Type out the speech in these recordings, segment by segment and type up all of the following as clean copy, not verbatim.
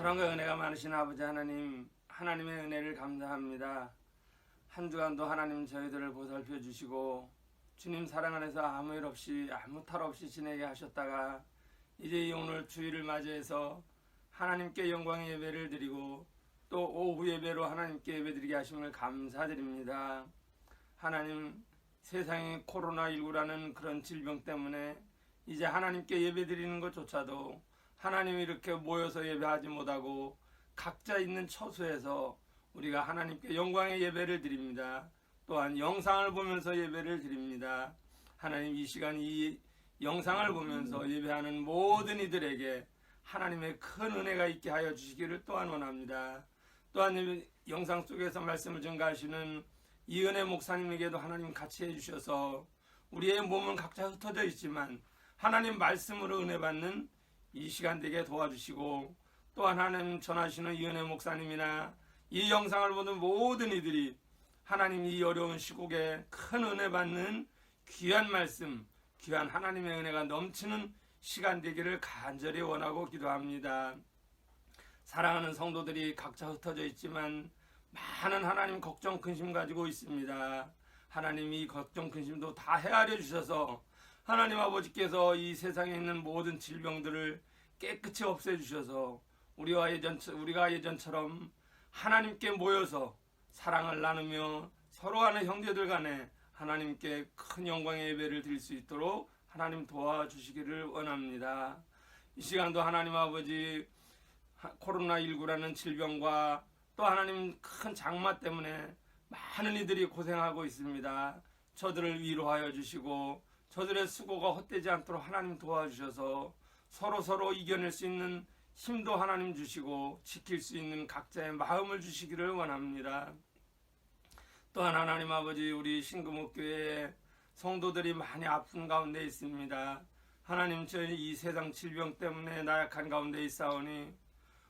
사랑과 은혜가 많으신 아버지 하나님, 하나님의 은혜를 감사합니다. 한 주간도 하나님 저희들을 보살펴 주시고 주님 사랑 안에서 아무 일 없이 아무 탈 없이 지내게 하셨다가 이제 오늘 주일을 맞이해서 하나님께 영광의 예배를 드리고 또 오후 예배로 하나님께 예배드리게 하심을 감사드립니다. 하나님, 세상의 코로나19라는 그런 질병 때문에 이제 하나님께 예배드리는 것조차도 하나님이 이렇게 모여서 예배하지 못하고 각자 있는 처소에서 우리가 하나님께 영광의 예배를 드립니다. 또한 영상을 보면서 예배를 드립니다. 하나님, 이 시간 이 영상을 보면서 예배하는 모든 이들에게 하나님의 큰 은혜가 있게 하여 주시기를 또한 원합니다. 또한 영상 속에서 말씀을 전가하시는 이은혜 목사님에게도 하나님 같이 해주셔서 우리의 몸은 각자 흩어져 있지만 하나님 말씀으로 은혜 받는 이 시간 되게 도와주시고, 또한 하나님 전하시는 이은혜 목사님이나 이 영상을 보는 모든 이들이 하나님 이 어려운 시국에 큰 은혜 받는 귀한 말씀, 귀한 하나님의 은혜가 넘치는 시간 되기를 간절히 원하고 기도합니다. 사랑하는 성도들이 각자 흩어져 있지만 많은 하나님 걱정 근심 가지고 있습니다. 하나님 이 걱정 근심도 다 헤아려 주셔서 하나님 아버지께서 이 세상에 있는 모든 질병들을 깨끗이 없애주셔서 우리가 예전처럼 하나님께 모여서 사랑을 나누며 서로 하는 형제들 간에 하나님께 큰 영광의 예배를 드릴 수 있도록 하나님 도와주시기를 원합니다. 이 시간도 하나님 아버지 코로나19라는 질병과 또 하나님 큰 장마 때문에 많은 이들이 고생하고 있습니다. 저들을 위로하여 주시고 저들의 수고가 헛되지 않도록 하나님 도와주셔서 서로 이겨낼 수 있는 힘도 하나님 주시고 지킬 수 있는 각자의 마음을 주시기를 원합니다. 또한 하나님 아버지, 우리 신금옥교회에 성도들이 많이 아픈 가운데 있습니다. 하나님, 저희 이 세상 질병 때문에 나약한 가운데 있사오니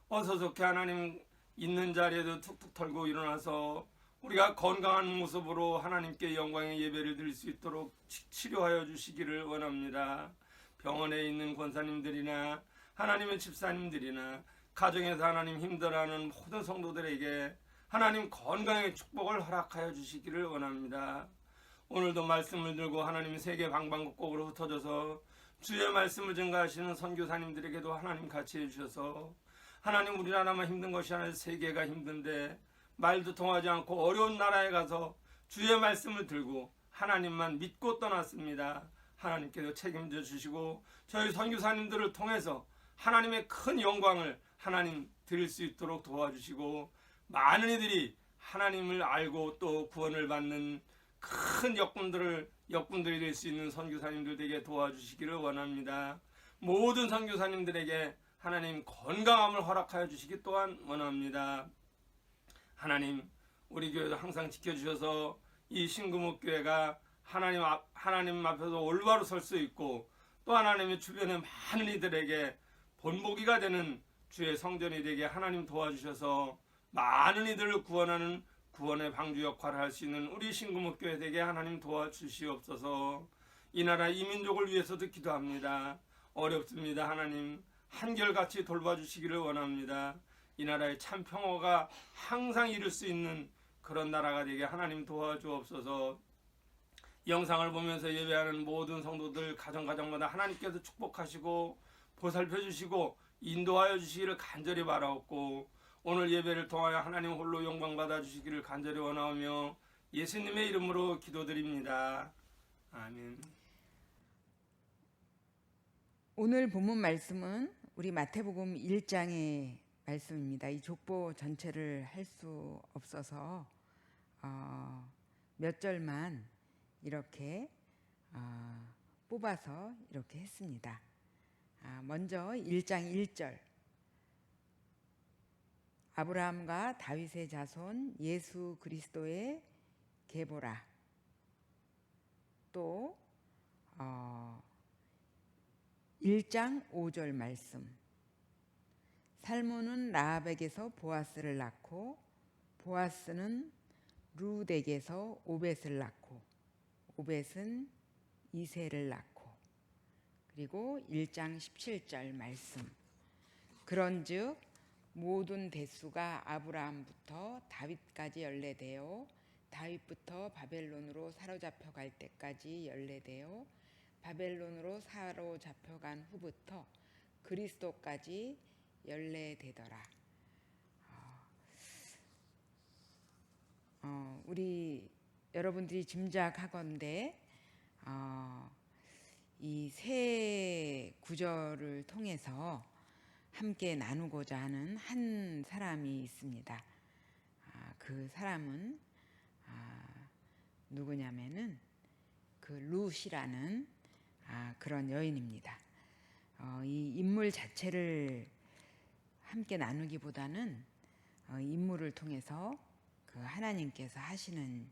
어서 좋게 하나님 있는 자리에도 툭툭 털고 일어나서 우리가 건강한 모습으로 하나님께 영광의 예배를 드릴 수 있도록 치료하여 주시기를 원합니다. 병원에 있는 권사님들이나 하나님의 집사님들이나 가정에서 하나님 힘들어하는 모든 성도들에게 하나님 건강의 축복을 허락하여 주시기를 원합니다. 오늘도 말씀을 들고 하나님 세계 방방곡곡으로 흩어져서 주의 말씀을 전가하시는 선교사님들에게도 하나님 같이 해주셔서 하나님, 우리나라만 힘든 것이 아니라 세계가 힘든데 말도 통하지 않고 어려운 나라에 가서 주의 말씀을 들고 하나님만 믿고 떠났습니다. 하나님께서 책임져 주시고 저희 선교사님들을 통해서 하나님의 큰 영광을 하나님 드릴 수 있도록 도와주시고 많은 이들이 하나님을 알고 또 구원을 받는 큰 역군들이 될 수 있는 선교사님들 되게 도와주시기를 원합니다. 모든 선교사님들에게 하나님 건강함을 허락하여 주시기 또한 원합니다. 하나님, 우리 교회도 항상 지켜주셔서 이 신금옥교회가 하나님 앞에서 올바로 설 수 있고 또 하나님의 주변의 많은 이들에게 본보기가 되는 주의 성전이 되게 하나님 도와주셔서 많은 이들을 구원하는 구원의 방주 역할을 할 수 있는 우리 신금옥교회 되게 하나님 도와주시옵소서. 이 나라 이 민족을 위해서도 기도합니다. 어렵습니다. 하나님 한결같이 돌봐주시기를 원합니다. 이 나라의 참 평화가 항상 이룰 수 있는 그런 나라가 되게 하나님 도와주옵소서. 영상을 보면서 예배하는 모든 성도들 가정마다 하나님께서 축복하시고 보살펴 주시고 인도하여 주시기를 간절히 바라옵고 오늘 예배를 통하여 하나님 홀로 영광 받아 주시기를 간절히 원하오며 예수님의 이름으로 기도드립니다. 아멘. 오늘 본문 말씀은 우리 마태복음 1장의 말씀입니다. 이 족보 전체를 할 수 없어서 몇 절만 이렇게 뽑아서 이렇게 했습니다. 먼저 1장 1절, 아브라함과 다윗의 자손 예수 그리스도의 계보라. 또 1장 5절 말씀, 살몬은 라합에게서 보아스를 낳고 보아스는 룻에게서 오벳을 낳고 오벳은 이새를 낳고, 그리고 1장 17절 말씀, 그런즉 모든 대수가 아브라함부터 다윗까지 연례되어 다윗부터 바벨론으로 사로잡혀 갈 때까지 연례되어 바벨론으로 사로잡혀간 후부터 그리스도까지 연례되더라. 우리 여러분들이 짐작하건대 이 세 구절을 통해서 함께 나누고자 하는 한 사람이 있습니다. 그 사람은 누구냐면은 그 룻이라는 그런 여인입니다. 이 인물 자체를 함께 나누기보다는 인물을 통해서 그 하나님께서 하시는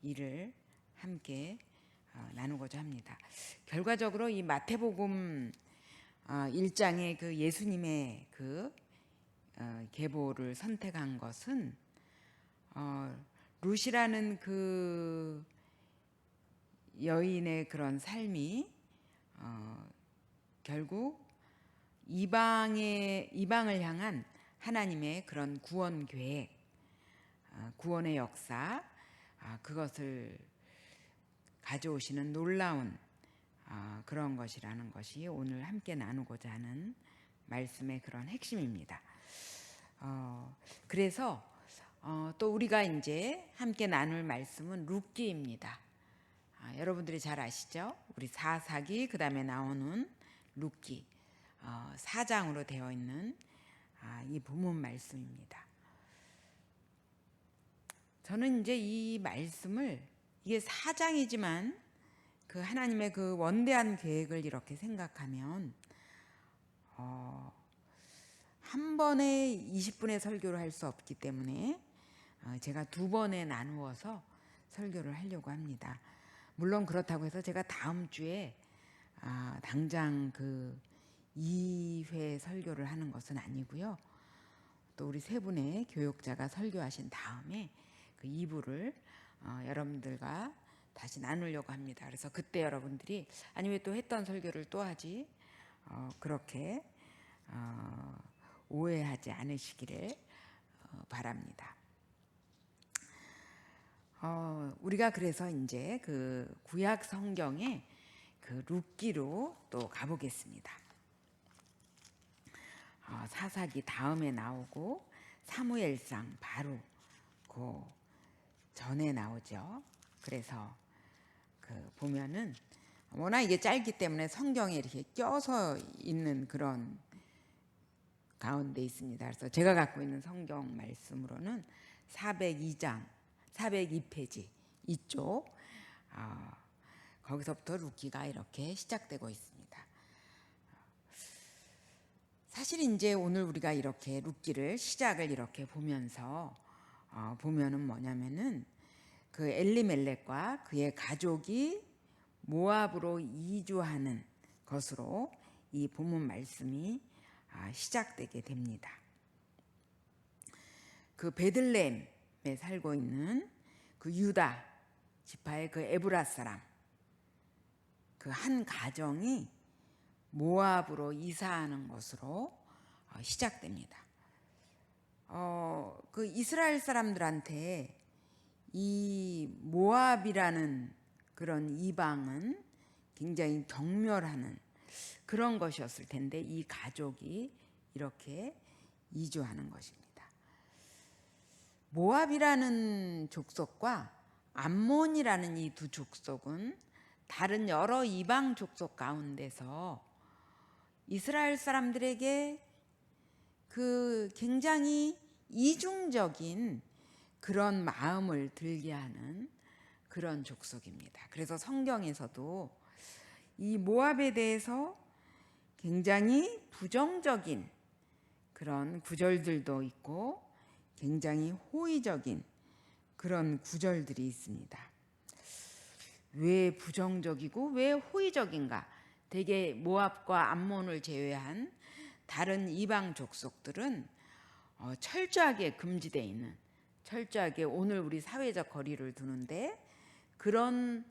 일을 함께 나누고자 합니다. 결과적으로 이 마태복음 1장의 그 예수님의 그 계보를 선택한 것은 룻이라는 그 여인의 그런 삶이 결국 이방을 향한 하나님의 그런 구원 계획, 구원의 역사, 그것을 가져오시는 놀라운 그런 것이라는 것이 오늘 함께 나누고자 하는 말씀의 그런 핵심입니다. 그래서 또 우리가 이제 함께 나눌 말씀은 룻기입니다. 여러분들이 잘 아시죠? 우리 사사기 그 다음에 나오는 룻기 4장으로 되어 있는 이 본문 말씀입니다. 저는 이제 이 말씀을 이게 4장이지만 그 하나님의 그 원대한 계획을 이렇게 생각하면 한 번에 20분의 설교를 할 수 없기 때문에 제가 두 번에 나누어서 설교를 하려고 합니다. 물론 그렇다고 해서 제가 다음 주에 당장 그 2회 설교를 하는 것은 아니고요. 또 우리 세 분의 교육자가 설교하신 다음에 그 2부를 여러분들과 다시 나누려고 합니다. 그래서 그때 여러분들이 아니 왜 또 했던 설교를 또 하지? 그렇게 오해하지 않으시기를 바랍니다. 우리가 그래서 이제 그 구약 성경에 그 룻기로 또 가보겠습니다. 사사기 다음에 나오고 사무엘상 바로 그 전에 나오죠. 그래서 그 보면은 워낙 이게 짧기 때문에 성경에 이렇게 껴서 있는 그런 가운데 있습니다. 그래서 제가 갖고 있는 성경 말씀으로는 402장, 402페이지 이쪽 거기서부터 룻기가 이렇게 시작되고 있습니다. 사실 이제 오늘 우리가 이렇게 룻기를 시작을 이렇게 보면서 보면은 뭐냐면은 그 엘리멜렉과 그의 가족이 모압으로 이주하는 것으로 이 본문 말씀이 시작되게 됩니다. 그 베들레헴에 살고 있는 그 유다 지파의 그 에브라 사람 그 한 가정이 모압으로 이사하는 것으로 시작됩니다. 그 이스라엘 사람들한테 이 모압이라는 그런 이방은 굉장히 경멸하는 그런 것이었을 텐데 이 가족이 이렇게 이주하는 것입니다. 모압이라는 족속과 암몬이라는 이 두 족속은 다른 여러 이방 족속 가운데서 이스라엘 사람들에게 그 굉장히 이중적인 그런 마음을 들게 하는 그런 족속입니다. 그래서 성경에서도 이 모압에 대해서 굉장히 부정적인 그런 구절들도 있고 굉장히 호의적인 그런 구절들이 있습니다. 왜 부정적이고 왜 호의적인가? 대개 모압과 암몬을 제외한 다른 이방 족속들은 철저하게 금지되어 있는 철저하게 오늘 우리 사회적 거리를 두는데 그런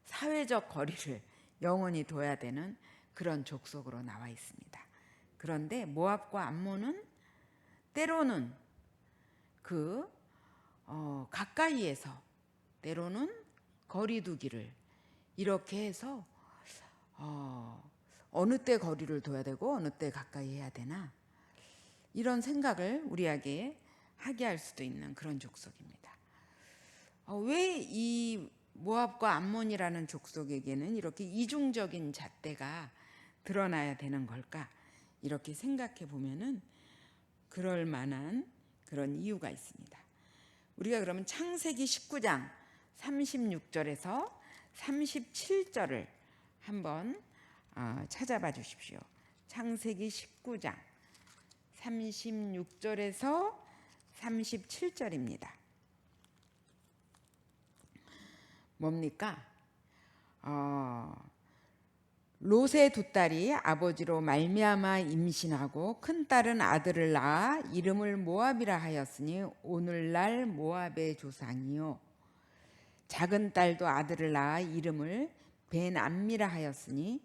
사회적 거리를 영원히 둬야 되는 그런 족속으로 나와 있습니다. 그런데 모압과 암몬은 때로는 가까이에서, 때로는 거리두기를 이렇게 해서 어느 때 거리를 둬야 되고 어느 때 가까이 해야 되나, 이런 생각을 우리에게 하게 할 수도 있는 그런 족속입니다. 왜 이 모압과 암몬이라는 족속에게는 이렇게 이중적인 잣대가 드러나야 되는 걸까? 이렇게 생각해 보면은 그럴 만한 그런 이유가 있습니다. 우리가 그러면 창세기 19장 36절에서 37절을 한번 찾아봐 주십시오. 창세기 19장 36절에서 37절입니다. 뭡니까? 롯의 두 딸이 아버지로 말미암아 임신하고 큰 딸은 아들을 낳아 이름을 모압이라 하였으니 오늘날 모압의 조상이요, 작은 딸도 아들을 낳아 이름을 벤암미라 하였으니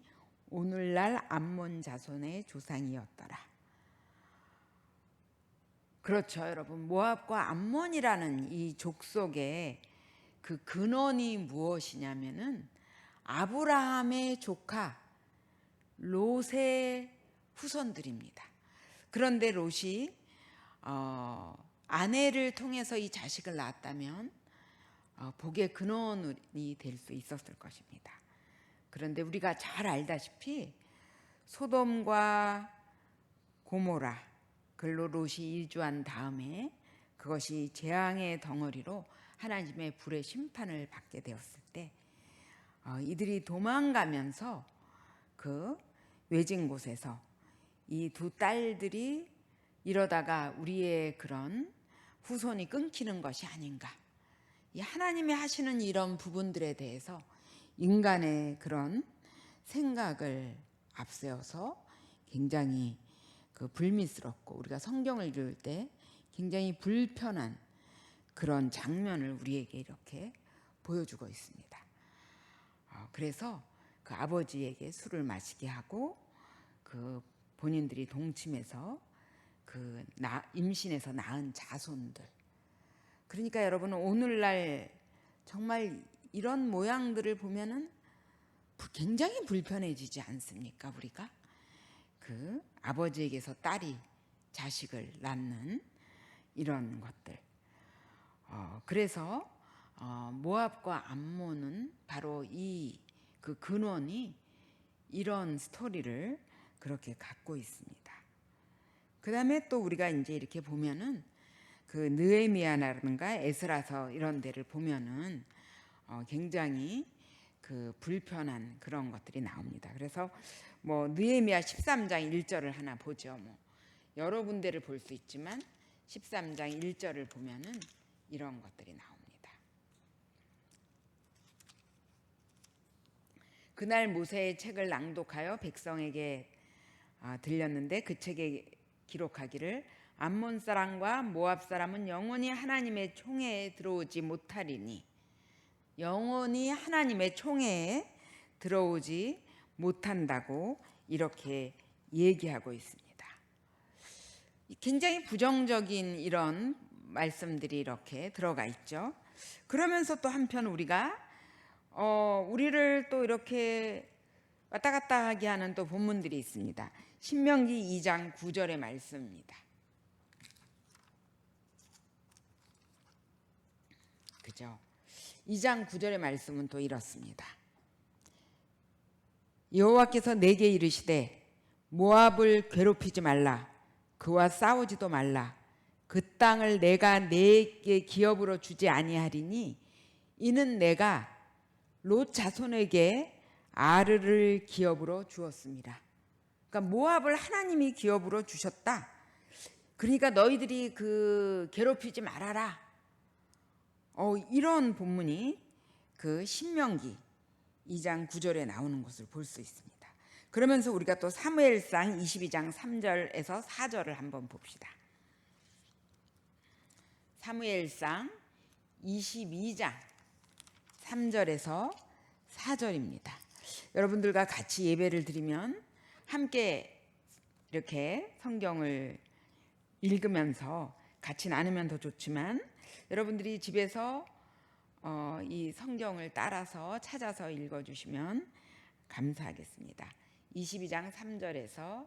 오늘날 암몬 자손의 조상이었더라. 그렇죠, 여러분. 모압과 암몬이라는 이 족속의 그 근원이 무엇이냐면은 아브라함의 조카 롯의 후손들입니다. 그런데 롯이 아내를 통해서 이 자식을 낳았다면 복의 근원이 될 수 있었을 것입니다. 그런데 우리가 잘 알다시피 소돔과 고모라, 글로 롯이 이주한 다음에 그것이 재앙의 덩어리로 하나님의 불의 심판을 받게 되었을 때 이들이 도망가면서 그 외진 곳에서 이 두 딸들이 이러다가 우리의 그런 후손이 끊기는 것이 아닌가, 이 하나님이 하시는 이런 부분들에 대해서 인간의 그런 생각을 앞세워서 굉장히 그 불미스럽고 우리가 성경을 읽을 때 굉장히 불편한 그런 장면을 우리에게 이렇게 보여주고 있습니다. 그래서 그 아버지에게 술을 마시게 하고 그 본인들이 동침해서 그 임신해서 낳은 자손들. 그러니까 여러분, 오늘날 정말 이런 모양들을 보면은 굉장히 불편해지지 않습니까? 우리가 그 아버지에게서 딸이 자식을 낳는 이런 것들. 그래서 모압과 암몬은 바로 이 그 근원이 이런 스토리를 그렇게 갖고 있습니다. 그 다음에 또 우리가 이제 이렇게 보면은 그 느헤미야라든가 에스라서 이런 데를 보면은 굉장히 그 불편한 그런 것들이 나옵니다. 그래서 뭐 느헤미야 13장 1절을 하나 보죠. 뭐 여러 군데를 볼 수 있지만 13장 1절을 보면은 이런 것들이 나옵니다. 그날 모세의 책을 낭독하여 백성에게 들렸는데 그 책에 기록하기를 암몬 사람과 모압 사람은 영원히 하나님의 총회에 들어오지 못하리니, 영원히 하나님의 총회에 들어오지 못한다고 이렇게 얘기하고 있습니다. 굉장히 부정적인 이런 말씀들이 이렇게 들어가 있죠. 그러면서 또 한편 우리가 우리를 또 이렇게 왔다 갔다 하게 하는 또 본문들이 있습니다. 신명기 2장 9절의 말씀입니다. 그죠? 2장 9절의 말씀은 또 이렇습니다. 여호와께서 내게 이르시되 모압을 괴롭히지 말라, 그와 싸우지도 말라. 그 땅을 내가 내게 기업으로 주지 아니하리니 이는 내가 롯 자손에게 아르를 기업으로 주었습니다. 그러니까 모압을 하나님이 기업으로 주셨다. 그러니까 너희들이 그 괴롭히지 말아라. 이런 본문이 그 신명기 2장 9절에 나오는 것을 볼 수 있습니다. 그러면서 우리가 또 사무엘상 22장 3절에서 4절을 한번 봅시다. 사무엘상 22장 3절에서 4절입니다. 여러분들과 같이 예배를 드리면 함께 이렇게 성경을 읽으면서 같이 나누면 더 좋지만 여러분들이 집에서 이 성경을 따라서 찾아서 읽어주시면 감사하겠습니다. 22장 3절에서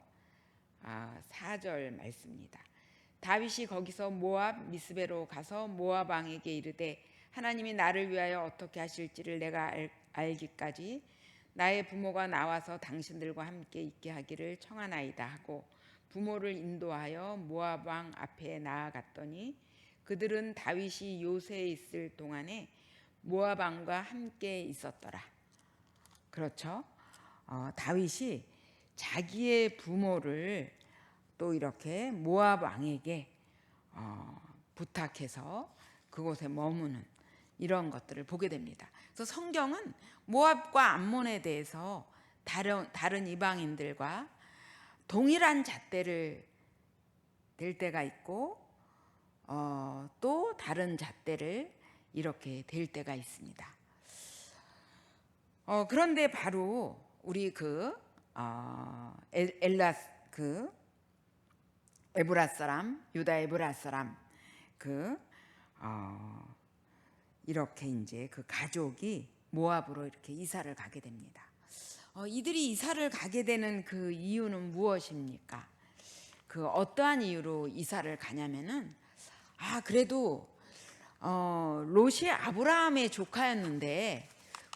4절 말씀입니다. 다윗이 거기서 모압 미스베로 가서 모압 왕에게 이르되 하나님이 나를 위하여 어떻게 하실지를 내가 알기까지 나의 부모가 나와서 당신들과 함께 있게 하기를 청하나이다 하고 부모를 인도하여 모압 왕 앞에 나아갔더니 그들은 다윗이 요새에 있을 동안에 모압 왕과 함께 있었더라. 그렇죠? 다윗이 자기의 부모를 또 이렇게 모압 왕에게 부탁해서 그곳에 머무는 이런 것들을 보게 됩니다. 그래서 성경은 모압과 암몬에 대해서 다른 이방인들과 동일한 잣대를 댈 때가 있고 또 다른 잣대를 이렇게 댈 때가 있습니다. 그런데 바로 우리 에브라 사람, 유다 에브라 사람 이렇게 이제 그 가족이 모압으로 이렇게 이사를 가게 됩니다. 이들이 이사를 가게 되는 그 이유는 무엇입니까? 그 어떠한 이유로 이사를 가냐면은 그래도 롯이 아브라함의 조카였는데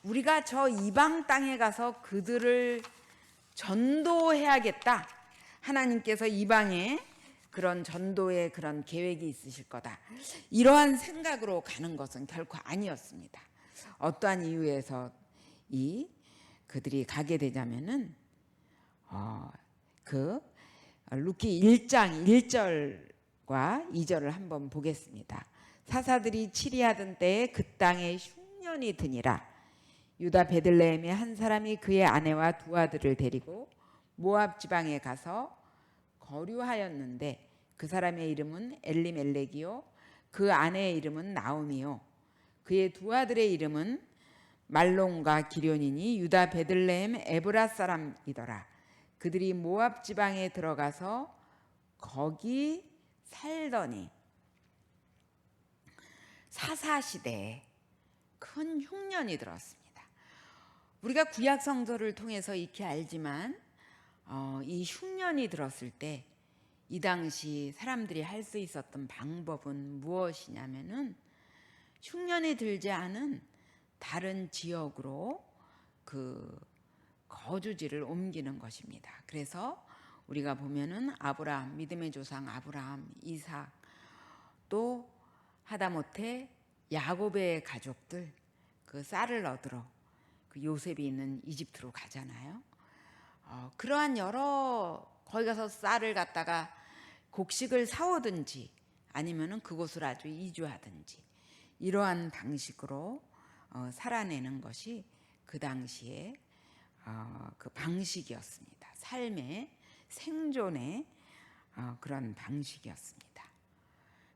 우리가 저 이방 땅에 가서 그들을 전도해야겠다. 하나님께서 이방에 그런 전도의 그런 계획이 있으실 거다. 이러한 생각으로 가는 것은 결코 아니었습니다. 어떠한 이유에서 그들이 가게 되냐면은 루키 1장 1절과 2절을 한번 보겠습니다. 사사들이 치리하던 때에 그 땅에 흉년이 드니라. 유다 베들레헴의 한 사람이 그의 아내와 두 아들을 데리고 모압 지방에 가서 거류하였는데 그 사람의 이름은 엘리멜렉이요 그 아내의 이름은 나오미요 그의 두 아들의 이름은 말론과 기련이니 유다 베들레헴 에브라 사람이더라. 그들이 모압 지방에 들어가서 거기 살더니 사사 시대에 큰 흉년이 들었습니다. 우리가 구약 성서를 통해서 익히 알지만 이 흉년이 들었을 때 이 당시 사람들이 할 수 있었던 방법은 무엇이냐면은 흉년이 들지 않은 다른 지역으로 그 거주지를 옮기는 것입니다. 그래서 우리가 보면은 아브라함, 믿음의 조상 아브라함, 이삭, 또 하다못해 야곱의 가족들 그 쌀을 얻으러 그 요셉이 있는 이집트로 가잖아요. 그러한 거기 가서 쌀을 갖다가 곡식을 사오든지 아니면은 그곳을 아주 이주하든지 이러한 방식으로 살아내는 것이 그 당시에 그 방식이었습니다. 삶의 생존의 그런 방식이었습니다.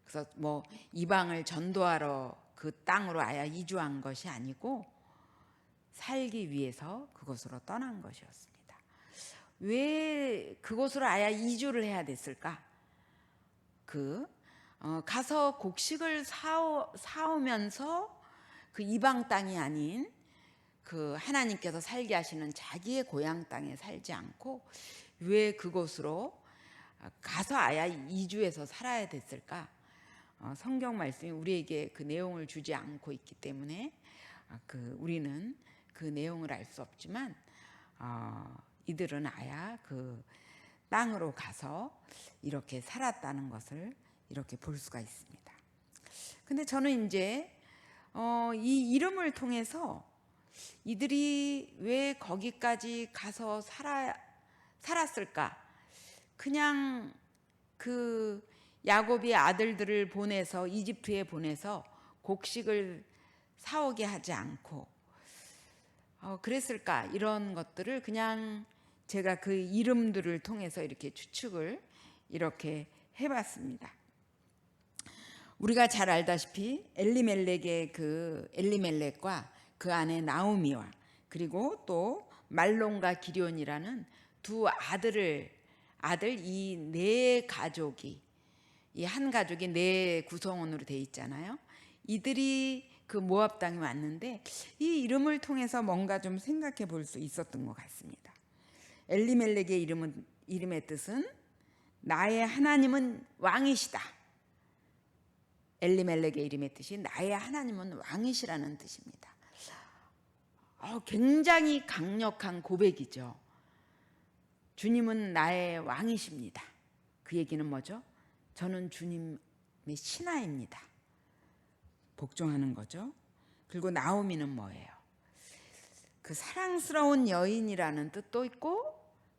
그래서 뭐 이방을 전도하러 그 땅으로 아예 이주한 것이 아니고 살기 위해서 그곳으로 떠난 것이었습니다. 왜 그곳으로 아예 이주를 해야 됐을까? 가서 곡식을 사오면서 그 이방 땅이 아닌 그 하나님께서 살게 하시는 자기의 고향 땅에 살지 않고 왜 그곳으로 가서 아예 이주해서 살아야 됐을까? 성경 말씀이 우리에게 그 내용을 주지 않고 있기 때문에 우리는 그 내용을 알 수 없지만 이들은 아야 그 땅으로 가서 이렇게 살았다는 것을 이렇게 볼 수가 있습니다. 근데 저는 이제 이 이름을 통해서 이들이 왜 거기까지 가서 살았을까? 그냥 그 야곱이 아들들을 보내서 이집트에 보내서 곡식을 사오게 하지 않고 그랬을까? 이런 것들을 그냥 제가 그 이름들을 통해서 이렇게 추측을 이렇게 해봤습니다. 우리가 잘 알다시피 엘리멜렉과 그 아내 나오미와 그리고 또 말론과 기련이라는 두 아들 이 네 가족이 이 한 가족이 네 구성원으로 돼 있잖아요. 이들이 그 모압 땅에 왔는데 이 이름을 통해서 뭔가 좀 생각해 볼 수 있었던 것 같습니다. 엘리멜렉의 이름의 뜻은 나의 하나님은 왕이시다. 엘리멜렉의 이름의 뜻이 나의 하나님은 왕이시라는 뜻입니다. 굉장히 강력한 고백이죠. 주님은 나의 왕이십니다. 그 얘기는 뭐죠? 저는 주님의 신하입니다. 복종하는 거죠. 그리고 나오미는 뭐예요? 그 사랑스러운 여인이라는 뜻도 있고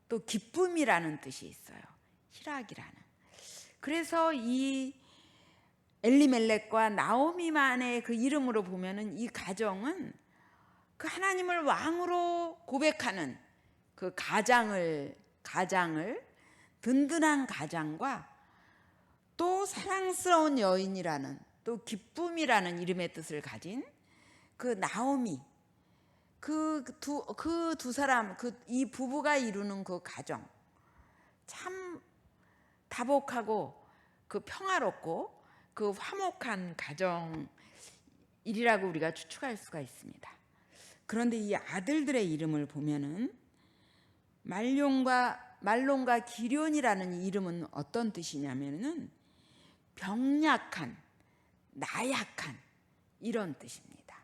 또 기쁨이라는 뜻이 있어요. 희락이라는. 그래서 이 엘리멜렉과 나오미만의 그 이름으로 보면은 이 가정은 그 하나님을 왕으로 고백하는 그 가장을 든든한 가장과 또 사랑스러운 여인이라는 또 기쁨이라는 이름의 뜻을 가진 그 나오미, 그 두 사람, 이 부부가 이루는 그 가정, 참 다복하고 그 평화롭고 그 화목한 가정이라고 우리가 추측할 수가 있습니다. 그런데 이 아들들의 이름을 보면은 말론과 기련이라는 이름은 어떤 뜻이냐면은 병약한, 나약한 이런 뜻입니다.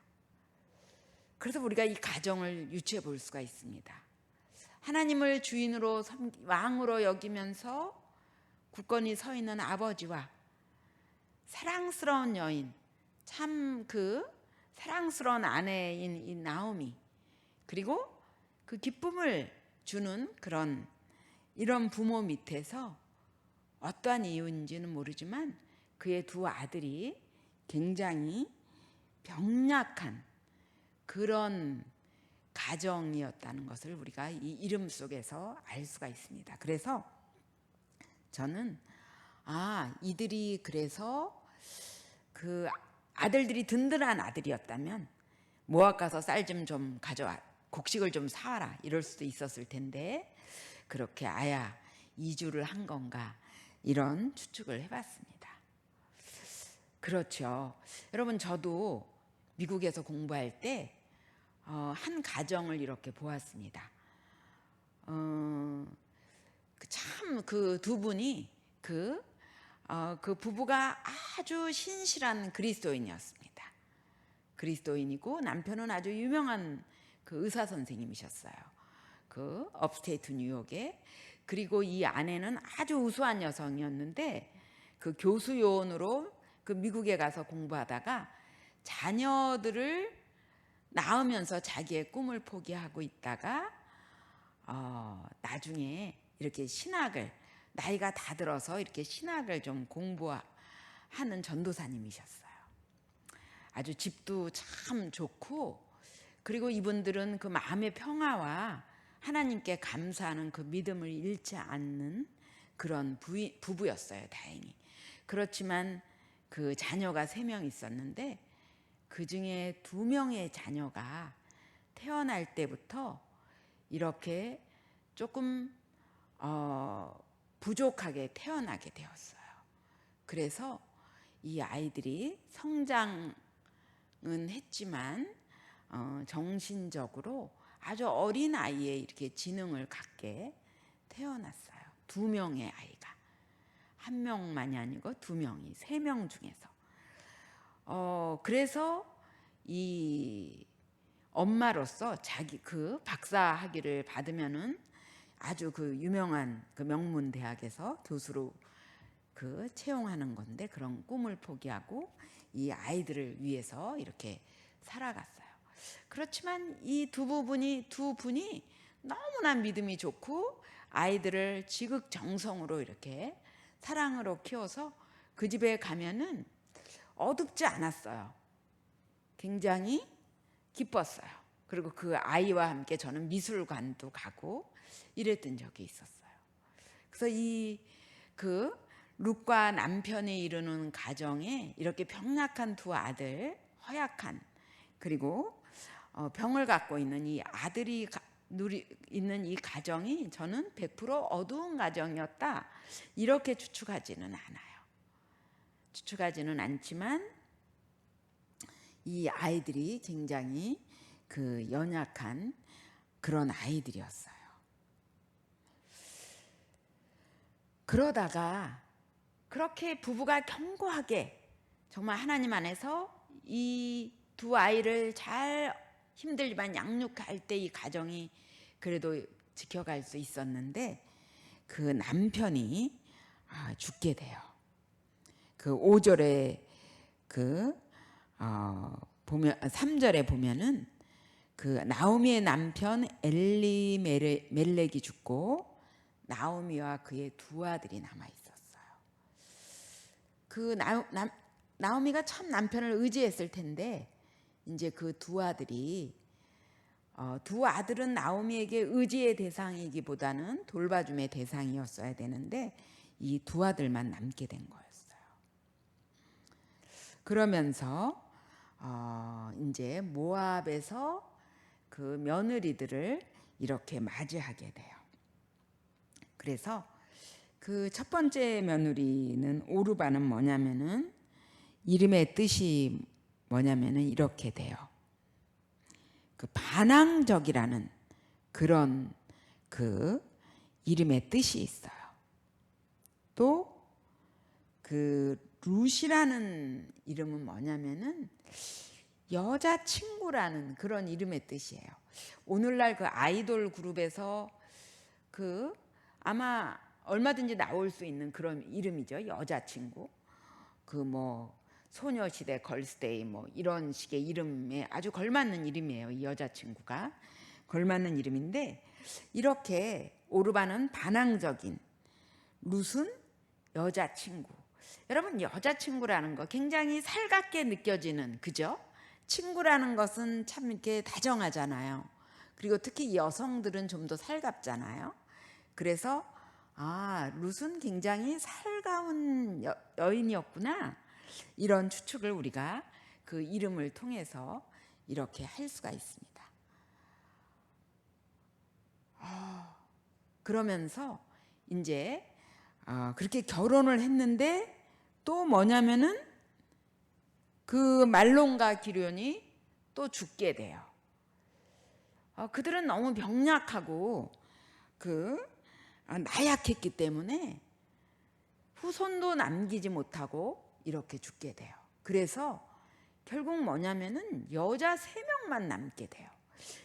그래서 우리가 이 가정을 유추해 볼 수가 있습니다. 하나님을 주인으로 왕으로 여기면서 굳건히 서 있는 아버지와 사랑스러운 여인, 참 그 사랑스러운 아내인 이 나오미, 그리고 그 기쁨을 주는 이런 부모 밑에서 어떠한 이유인지는 모르지만 그의 두 아들이 굉장히 병약한 그런 가정이었다는 것을 우리가 이 이름 속에서 알 수가 있습니다. 그래서 저는 이들이 그래서 그 아들들이 든든한 아들이었다면 모압 가서 쌀 좀 가져와, 곡식을 좀 사와라 이럴 수도 있었을 텐데 그렇게 아야 이주를 한 건가 이런 추측을 해봤습니다. 그렇죠. 여러분 저도 미국에서 공부할 때 한 가정을 이렇게 보았습니다. 참 그 두 분이 그 부부가 아주 신실한 그리스도인이었습니다. 그리스도인이고 남편은 아주 유명한 그 의사 선생님이셨어요. 그 업스테이트 뉴욕에. 그리고 이 아내는 아주 우수한 여성이었는데 그 교수 요원으로 그 미국에 가서 공부하다가 자녀들을 낳으면서 자기의 꿈을 포기하고 있다가 나중에 이렇게 신학을 나이가 다 들어서 이렇게 신학을 좀 공부하는 전도사님이셨어요. 아주 집도 참 좋고 그리고 이분들은 그 마음의 평화와 하나님께 감사하는 그 믿음을 잃지 않는 그런 부부였어요. 다행히. 그렇지만 그 자녀가 3명 있었는데 그 중에 2명의 자녀가 태어날 때부터 이렇게 조금 부족하게 태어나게 되었어요. 그래서 이 아이들이 성장은 했지만 정신적으로 아주 어린 아이에 이렇게 지능을 갖게 태어났어요. 2명의 아이가. 1명만이 아니고 2명이 3명 중에서. 그래서 이 엄마로서 자기 그 박사 학위를 받으면은 아주 그 유명한 그 명문 대학에서 교수로 그 채용하는 건데 그런 꿈을 포기하고 이 아이들을 위해서 이렇게 살아갔어요. 그렇지만 이 두 분이 너무나 믿음이 좋고 아이들을 지극정성으로 이렇게 사랑으로 키워서 그 집에 가면은 어둡지 않았어요. 굉장히 기뻤어요. 그리고 그 아이와 함께 저는 미술관도 가고 이랬던 적이 있었어요. 그래서 이 룻과 남편이 이루는 가정에 이렇게 병약한 2 아들, 허약한 그리고 병을 갖고 있는 이 아들이 있는 이 가정이 저는 100% 어두운 가정이었다 이렇게 추측하지는 않아요. 추측하지는 않지만 이 아이들이 굉장히 그 연약한 그런 아이들이었어요. 그러다가 그렇게 부부가 견고하게 정말 하나님 안에서 이 두 아이를 잘 힘들지만 양육할 때 이 가정이 그래도 지켜갈 수 있었는데 그 남편이 죽게 돼요. 그 5절에 보면 3절에 보면은 그 나오미의 남편 엘리멜렉이 죽고 나오미와 그의 두 아들이 남아 있었어요. 그 나오미가 참 남편을 의지했을 텐데 이제 그 두 아들이 두 아들은 나오미에게 의지의 대상이기보다는 돌봐줌의 대상이었어야 되는데 이 두 아들만 남게 된 거였어요. 그러면서 이제 모압에서 그 며느리들을 이렇게 맞이하게 돼요. 그래서 그 첫 번째 며느리는 오르바는 뭐냐면은 이름의 뜻이 뭐냐면은 이렇게 돼요. 그 반항적이라는 그런 그 이름의 뜻이 있어요. 또 그 룻이라는 이름은 뭐냐면은 여자친구라는 그런 이름의 뜻이에요. 오늘날 그 아이돌 그룹에서 그 아마 얼마든지 나올 수 있는 그런 이름이죠. 여자친구. 그 뭐 소녀시대 걸스데이 뭐 이런 식의 이름에 아주 걸맞는 이름이에요. 이 여자친구가 걸맞는 이름인데 이렇게 오르바는 반항적인, 룻은 여자친구. 여러분 여자친구라는 거 굉장히 살갑게 느껴지는, 그죠? 친구라는 것은 참 이렇게 다정하잖아요. 그리고 특히 여성들은 좀 더 살갑잖아요. 그래서 룻은 굉장히 살가운 여인이었구나, 이런 추측을 우리가 그 이름을 통해서 이렇게 할 수가 있습니다. 그러면서 이제 그렇게 결혼을 했는데 또 뭐냐면은 그 말론과 기련이 또 죽게 돼요. 그들은 너무 병약하고 나약했기 때문에 후손도 남기지 못하고 이렇게 죽게 돼요. 그래서 결국 뭐냐면은 여자 3명만 남게 돼요.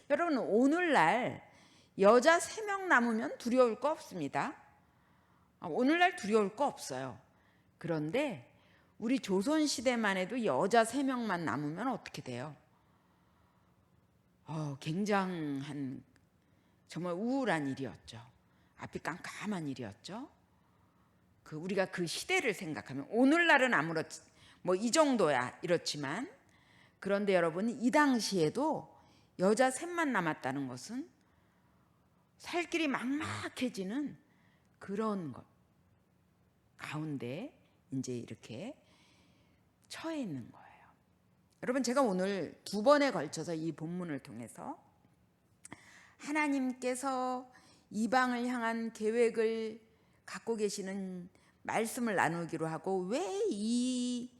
여러분 오늘날 여자 3명 남으면 두려울 거 없습니다. 오늘날 두려울 거 없어요. 그런데 우리 조선시대만 해도 여자 3명만 남으면 어떻게 돼요? 굉장한 정말 우울한 일이었죠. 앞이 깜깜한 일이었죠. 우리가 그 시대를 생각하면 오늘날은 아무렇지 뭐 이 정도야 이렇지만, 그런데 여러분 이 당시에도 여자 셋만 남았다는 것은 살 길이 막막해지는 그런 것 가운데 이제 이렇게 처해 있는 거예요. 여러분 제가 오늘 2번에 걸쳐서 이 본문을 통해서 하나님께서 이방을 향한 계획을 갖고 계시는 말씀을 나누기로 하고 왜 이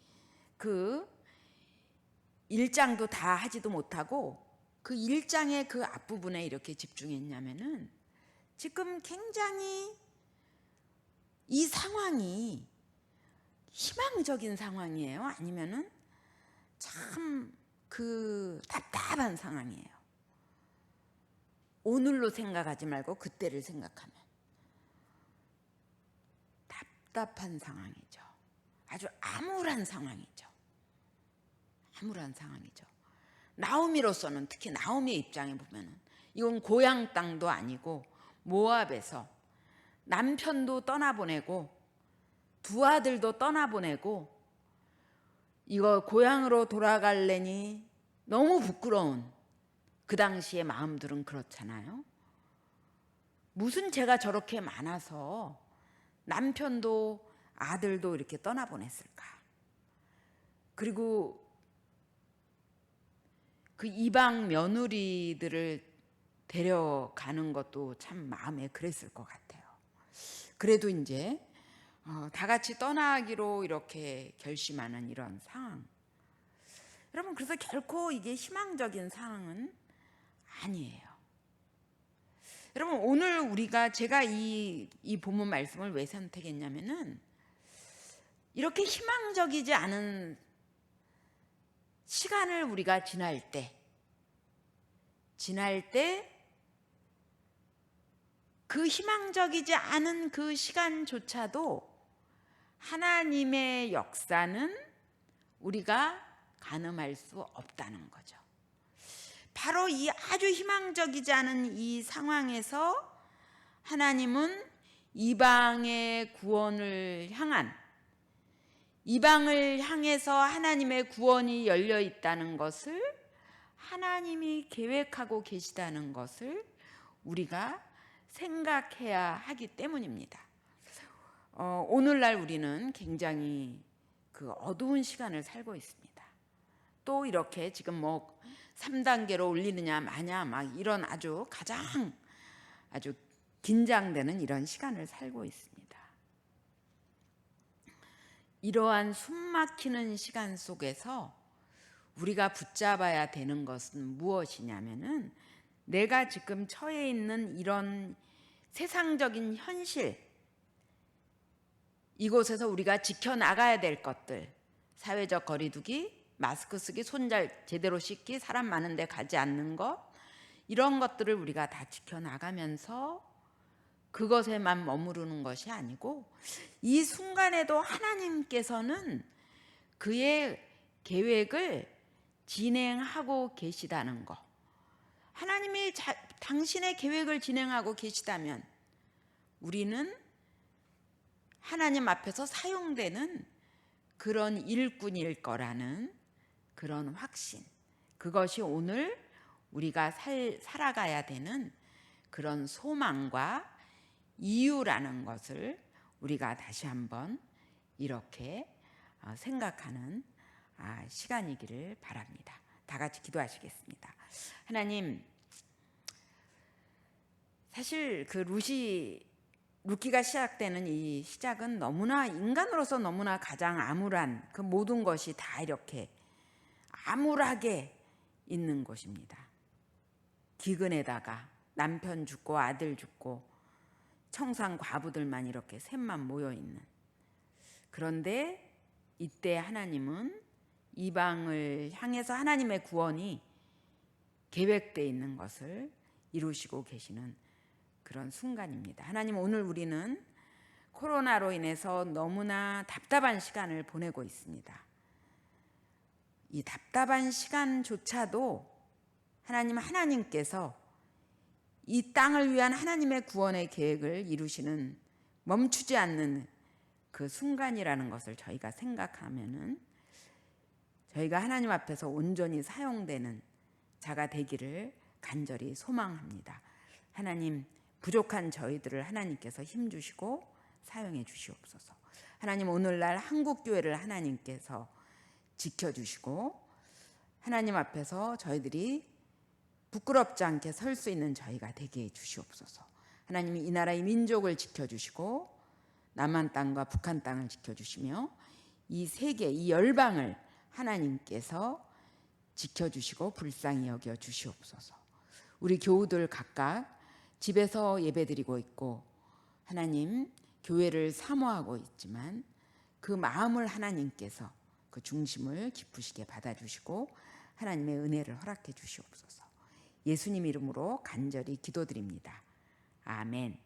1장도 다 하지도 못하고 그 1장의 그 앞부분에 이렇게 집중했냐면은 지금 굉장히 이 상황이 희망적인 상황이에요? 아니면은 참 답답한 상황이에요? 오늘로 생각하지 말고 그때를 생각하면 답답한 상황이죠. 아주 암울한 상황이죠. 암울한 상황이죠. 나오미로서는, 특히 나오미의 입장에 보면은 이건 고향 땅도 아니고 모압에서 남편도 떠나보내고 두 아들도 떠나보내고 이거 고향으로 돌아갈래니 너무 부끄러운 그 당시의 마음들은 그렇잖아요. 무슨 죄가 저렇게 많아서 남편도 아들도 이렇게 떠나보냈을까? 그리고 그 이방 며느리들을 데려가는 것도 참 마음에 그랬을 것 같아요. 그래도 이제 다 같이 떠나기로 이렇게 결심하는 이런 상황. 여러분, 그래서 결코 이게 희망적인 상황은 아니에요. 여러분, 오늘 제가 이 본문 말씀을 왜 선택했냐면은 이렇게 희망적이지 않은 시간을 우리가 지날 때 그 희망적이지 않은 그 시간조차도 하나님의 역사는 우리가 가늠할 수 없다는 거죠. 바로 이 아주 희망적이지 않은 이 상황에서 하나님은 이방의 구원을 이방을 향해서 하나님의 구원이 열려 있다는 것을 하나님이 계획하고 계시다는 것을 우리가 생각해야 하기 때문입니다. 오늘날 우리는 굉장히 그 어두운 시간을 살고 있습니다. 또 이렇게 지금 3단계로 올리느냐 마냐 막 이런 아주 긴장되는 이런 시간을 살고 있습니다. 이러한 숨막히는 시간 속에서 우리가 붙잡아야 되는 것은 무엇이냐면은 내가 지금 처해 있는 이런 세상적인 현실, 이곳에서 우리가 지켜나가야 될 것들, 사회적 거리두기, 마스크 쓰기, 손 제대로 씻기, 사람 많은 데 가지 않는 것, 이런 것들을 우리가 다 지켜나가면서 그것에만 머무르는 것이 아니고 이 순간에도 하나님께서는 그의 계획을 진행하고 계시다는 것, 하나님이 당신의 계획을 진행하고 계시다면 우리는 하나님 앞에서 사용되는 그런 일꾼일 거라는 그런 확신, 그것이 오늘 우리가 살아가야 되는 그런 소망과 이유라는 것을 우리가 다시 한번 이렇게 생각하는 시간이기를 바랍니다. 다 같이 기도하시겠습니다. 하나님, 사실 그 루키가 시작되는 이 시작은 너무나 인간으로서 너무나 가장 암울한 그 모든 것이 다 이렇게 암울하게 있는 곳입니다. 기근에다가 남편 죽고 아들 죽고 청산 과부들만 이렇게 셋만 모여 있는. 그런데 이때 하나님은 이방을 향해서 하나님의 구원이 계획되어 있는 것을 이루시고 계시는 그런 순간입니다. 하나님, 오늘 우리는 코로나로 인해서 너무나 답답한 시간을 보내고 있습니다. 이 답답한 시간조차도 하나님께서 이 땅을 위한 하나님의 구원의 계획을 이루시는, 멈추지 않는 그 순간이라는 것을 저희가 생각하면은 저희가 하나님 앞에서 온전히 사용되는 자가 되기를 간절히 소망합니다. 하나님, 부족한 저희들을 하나님께서 힘주시고 사용해 주시옵소서. 하나님, 오늘날 한국교회를 하나님께서 지켜주시고 하나님 앞에서 저희들이 부끄럽지 않게 설 수 있는 저희가 되게 해 주시옵소서. 하나님이 이 나라의 민족을 지켜주시고 남한 땅과 북한 땅을 지켜주시며 이 세계, 이 열방을 하나님께서 지켜주시고 불쌍히 여겨 주시옵소서. 우리 교우들 각각 집에서 예배드리고 있고 하나님 교회를 사모하고 있지만 그 마음을 하나님께서 그 중심을 깊으시게 받아주시고 하나님의 은혜를 허락해 주시옵소서. 예수님 이름으로 간절히 기도드립니다. 아멘.